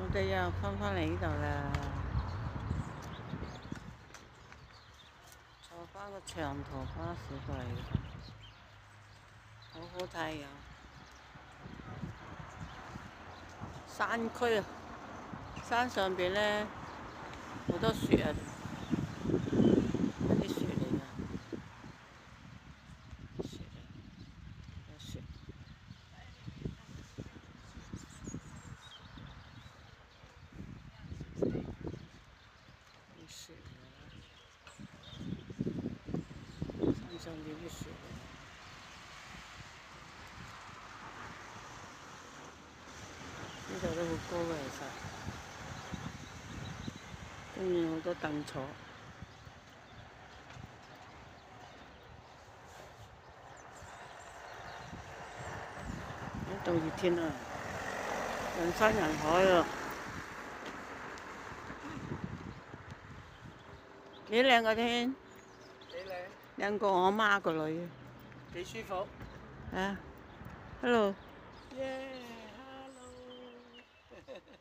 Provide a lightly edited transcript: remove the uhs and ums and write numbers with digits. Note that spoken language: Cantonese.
我哋又翻嚟呢度啦，坐翻個長途巴士過嚟嘅，好好睇啊！山區啊，山上邊呢，好多雪啊，嗰啲雪嚟㗎，雪啊，有雪，有雪嚟㗎，山上邊啲雪嚟㗎。呢度都好高嘅，其實，跟住好多凳坐。呢度熱天啊，人山人海啊，幾靚個天，幾靚，靚過我媽個女。幾舒服。啊，hello。耶，hello。